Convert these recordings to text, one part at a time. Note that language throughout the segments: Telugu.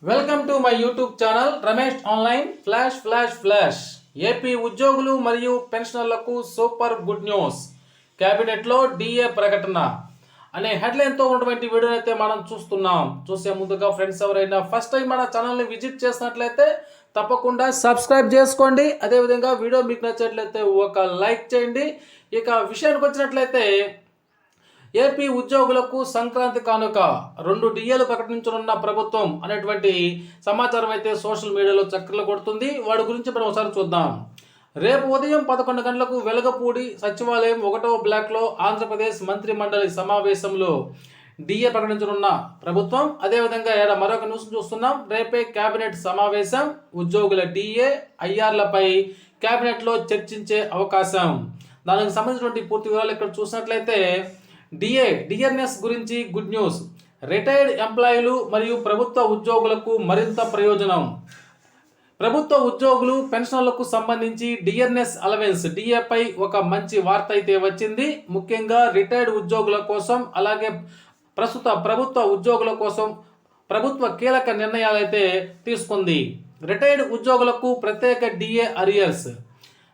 Welcome to my YouTube channel Ramesh online flash. AP ఉద్యోగులు మరియు పెన్షనర్లకు సూపర్ గుడ్ న్యూస్. క్యాబినెట్లో డిఏ ప్రకటన అనే హెడ్లైన్తో ఉన్నటువంటి వీడియో అయితే మనం చూస్తున్నాం. చూసే ముందుగా ఫ్రెండ్స్ ఎవరైనా ఫస్ట్ టైం మన ఛానల్ని విజిట్ చేసినట్లయితే తప్పకుండా సబ్స్క్రైబ్ చేసుకోండి. అదేవిధంగా వీడియో మీకు నచ్చినట్లయితే ఒక లైక్ చేయండి. ఇక విషయానికి వచ్చినట్లయితే ఏపీ ఉద్యోగులకు సంక్రాంతి కానుక 2 డిఏలు ప్రకటించనున్న ప్రభుత్వం అనేటువంటి సమాచారం అయితే సోషల్ మీడియాలో చక్కర్లు కొడుతుంది. వాడి గురించి మనం ఒకసారి చూద్దాం. రేపు ఉదయం 11 గంటలకు వెలగపూడి సచివాలయం 1వ బ్లాక్లో ఆంధ్రప్రదేశ్ మంత్రి మండలి సమావేశంలో డిఏ ప్రకటించనున్న ప్రభుత్వం. అదేవిధంగా మరొక న్యూస్ చూస్తున్నాం. రేపే కేబినెట్ సమావేశం, ఉద్యోగుల డిఏ ఐఆర్లపై కేబినెట్లో చర్చించే అవకాశం. దానికి సంబంధించినటువంటి పూర్తి వివరాలు ఇక్కడ చూసినట్లయితే డిఆర్ఎస్ గురించి గుడ్ న్యూస్. రిటైర్డ్ ఎంప్లాయీలు మరియు ప్రభుత్వ ఉద్యోగులకు మరింత ప్రయోజనం. ప్రభుత్వ ఉద్యోగులు పెన్షన్లకు సంబంధించి డిఆర్ఎస్ అలవెన్స్ డిఏపై ఒక మంచి వార్త అయితే వచ్చింది. ముఖ్యంగా రిటైర్డ్ ఉద్యోగుల కోసం, అలాగే ప్రస్తుత ప్రభుత్వ ఉద్యోగుల కోసం ప్రభుత్వ కీలక నిర్ణయాలు అయితే తీసుకుంది. రిటైర్డ్ ఉద్యోగులకు ప్రత్యేక డిఏ అరియర్స్.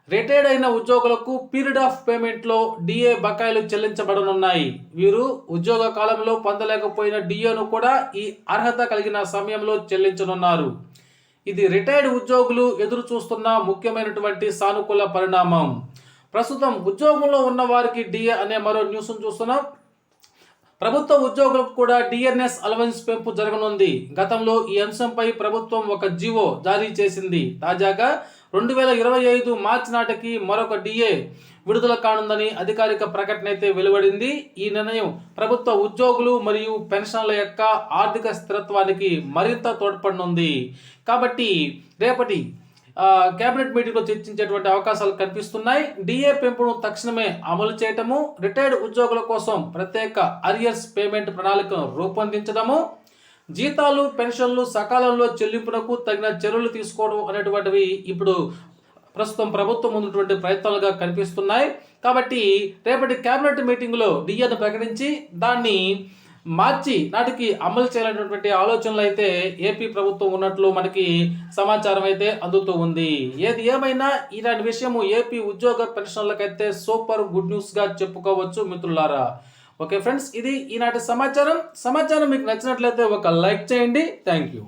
రిటైర్డ్ అయిన ఉద్యోగులకు పీరియడ్ ఆఫ్ పేమెంట్లో డిఏ బకాయిలు చెల్లించబడనున్నాయి. వీరు ఉద్యోగ కాలంలో పొందలేకపోయిన డిఏను కూడా ఈ అర్హత కలిగిన సమయంలో చెల్లించనున్నారు. ఇది రిటైర్డ్ ఉద్యోగులు ఎదురు చూస్తున్న ముఖ్యమైనటువంటి సానుకూల పరిణామం. ప్రస్తుతం ఉద్యోగంలో ఉన్న వారికి డిఏ అనే మరో న్యూస్ను చూస్తున్నాం. ప్రభుత్వ ఉద్యోగులకు కూడా డిఆర్ఎస్ అలవెన్స్ పెంపు జరగనుంది. గతంలో ఈ అంశంపై ప్రభుత్వం ఒక జీవో జారీ చేసింది. తాజాగా 2025 మార్చి నాటికి మరొక డిఏ విడుదల కానుందని అధికారిక ప్రకటన అయితే వెలువడింది. ఈ నిర్ణయం ప్రభుత్వ ఉద్యోగులు మరియు పెన్షన్ల యొక్క ఆర్థిక స్థిరత్వానికి మరింత తోడ్పడనుంది. కాబట్టి రేపటి కేబినెట్ మీటింగ్లో చర్చించేటువంటి అవకాశాలు కనిపిస్తున్నాయి. డిఏ పెంపును తక్షణమే అమలు చేయటము, రిటైర్డ్ ఉద్యోగుల కోసం ప్రత్యేక అరియర్స్ పేమెంట్ ప్రణాళికను రూపొందించడము, జీతాలు పెన్షన్లు సకాలంలో చెల్లింపునకు తగిన చర్యలు తీసుకోవడం అనేటువంటివి ఇప్పుడు ప్రస్తుతం ప్రభుత్వం ఉన్నటువంటి ప్రయత్నాలుగా కనిపిస్తున్నాయి. కాబట్టి రేపటి కేబినెట్ మీటింగ్లో డిఏను ప్రకటించి దాన్ని మార్చి నాటికి అమలు చేయాలనేటువంటి ఆలోచనలు అయితే ఏపీ ప్రభుత్వం ఉన్నట్లు మనకి సమాచారం అయితే అందుతూ ఉంది. ఏది ఏమైనా ఇలాంటి విషయము ఏపీ ఉద్యోగ పెన్షన్లకైతే సూపర్ గుడ్ న్యూస్గా చెప్పుకోవచ్చు మిత్రులారా. ఓకే ఫ్రెండ్స్, ఇది ఈనాటి సమాచారం మీకు నచ్చినట్లయితే ఒక లైక్ చేయండి. Thank you.